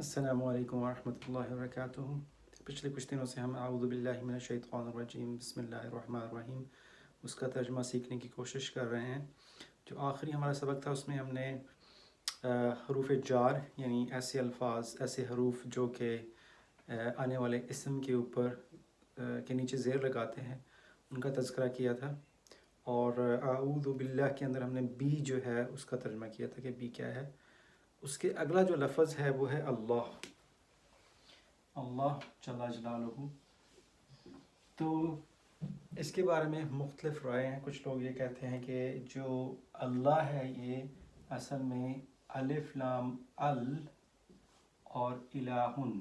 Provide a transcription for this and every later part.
السلام علیکم ورحمۃ اللہ وبرکاتہ۔ پچھلے کچھ دنوں سے ہم اعوذ باللہ من الشیطان الرجیم بسم اللہ الرحمن الرحیم اس کا ترجمہ سیکھنے کی کوشش کر رہے ہیں۔ جو آخری ہمارا سبق تھا اس میں ہم نے حروف جار یعنی ایسے الفاظ، ایسے حروف جو کہ آنے والے اسم کے اوپر کے نیچے زیر لگاتے ہیں، ان کا تذکرہ کیا تھا۔ اور اعوذ باللہ کے اندر ہم نے بی جو ہے اس کا ترجمہ کیا تھا کہ بی کیا ہے۔ اس کے اگلا جو لفظ ہے وہ ہے اللہ، اللہ جل جلالہ۔ تو اس کے بارے میں مختلف رائے ہیں۔ کچھ لوگ یہ کہتے ہیں کہ جو اللہ ہے یہ اصل میں الف لام ال اور الہن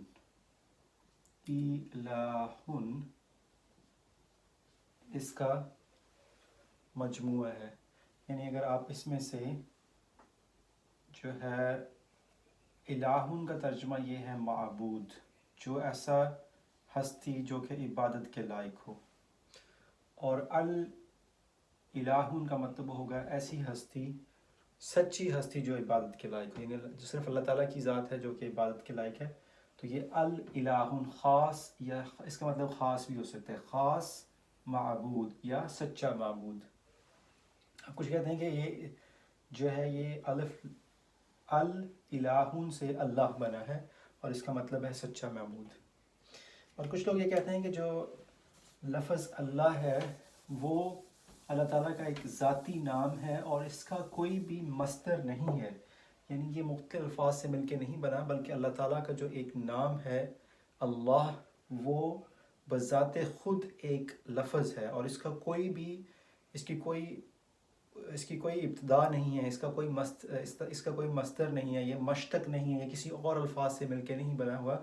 اس کا مجموعہ ہے۔ یعنی اگر آپ اس میں سے جو ہے الہن کا ترجمہ یہ ہے معبود، جو ایسا ہستی جو کہ عبادت کے لائق ہو، اور الہن کا مطلب ہوگا ایسی ہستی، سچی ہستی جو عبادت کے لائق ہو، یعنی صرف اللہ تعالیٰ کی ذات ہے جو کہ عبادت کے لائق ہے۔ تو یہ الہن خاص، یا اس کا مطلب خاص بھی ہو سکتا ہے، خاص معبود یا سچا معبود۔ اب کچھ کہتے ہیں کہ یہ جو ہے یہ الہن سے اللہ بنا ہے اور اس کا مطلب ہے سچا معبود۔ اور کچھ لوگ یہ کہتے ہیں کہ جو لفظ اللہ ہے وہ اللہ تعالیٰ کا ایک ذاتی نام ہے اور اس کا کوئی بھی مصدر نہیں ہے، یعنی یہ مختلف الفاظ سے مل کے نہیں بنا، بلکہ اللہ تعالیٰ کا جو ایک نام ہے اللہ، وہ بذات خود ایک لفظ ہے اور اس کا کوئی بھی اس کی کوئی ابتدا نہیں ہے، اس کا کوئی مصدر نہیں ہے، یہ مشتق نہیں ہے، یہ کسی اور الفاظ سے مل کے نہیں بنا ہوا،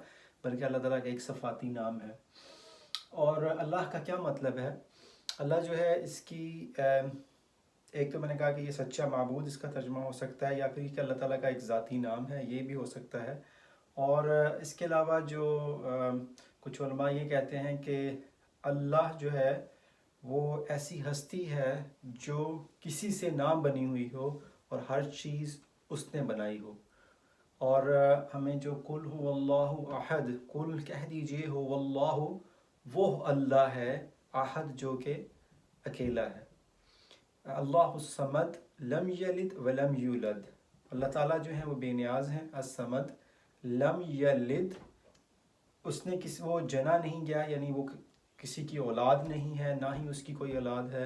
بلکہ اللہ تعالیٰ کا ایک صفاتی نام ہے۔ اور اللہ کا کیا مطلب ہے؟ اللہ جو ہے اس کی ایک تو میں نے کہا کہ یہ سچا معبود اس کا ترجمہ ہو سکتا ہے، یا پھر کہ اللہ تعالیٰ کا ایک ذاتی نام ہے، یہ بھی ہو سکتا ہے۔ اور اس کے علاوہ جو کچھ علماء یہ کہتے ہیں کہ اللہ جو ہے وہ ایسی ہستی ہے جو کسی سے نہ بنی ہوئی ہو اور ہر چیز اس نے بنائی ہو۔ اور ہمیں جو قل هو اللہ احد، قل کہہ دیجئے ہو اللہ، وہ اللہ ہے، احد جو کہ اکیلا ہے۔ اللہ الصمد لم یلد ولم یولد، اللہ تعالیٰ جو ہے وہ بے نیاز ہیں، الصمد لم یلد، اس نے وہ جنا نہیں گیا، یعنی وہ کسی کی اولاد نہیں ہے، نہ ہی اس کی کوئی اولاد ہے۔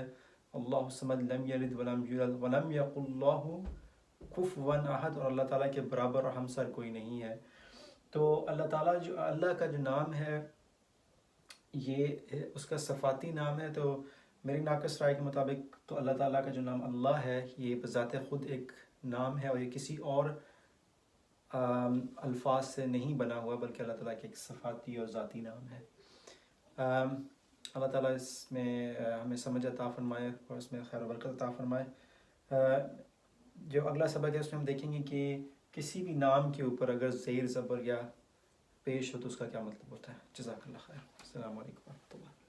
اللہ الصمد لم یلد ولم یولد ولم یکن اللہ کفوا احد، اور اللہ تعالیٰ کے برابر اور ہمسر کوئی نہیں ہے۔ تو اللہ کا جو نام ہے یہ اس کا صفاتی نام ہے۔ تو میری ناقص رائے کے مطابق تو اللہ تعالیٰ کا جو نام اللہ ہے یہ بذات خود ایک نام ہے اور یہ کسی اور الفاظ سے نہیں بنا ہوا، بلکہ اللہ تعالیٰ کے ایک صفاتی اور ذاتی نام ہے۔ اللہ تعالیٰ اس میں ہمیں سمجھ عطا فرمائے اور اس میں خیر و برکت عطا فرمائے۔ جو اگلا سبق ہے اس میں ہم دیکھیں گے کہ کسی بھی نام کے اوپر اگر زیر زبر یا پیش ہو تو اس کا کیا مطلب ہوتا ہے۔ جزاک اللہ خیر۔ السلام علیکم ورحمۃ اللہ۔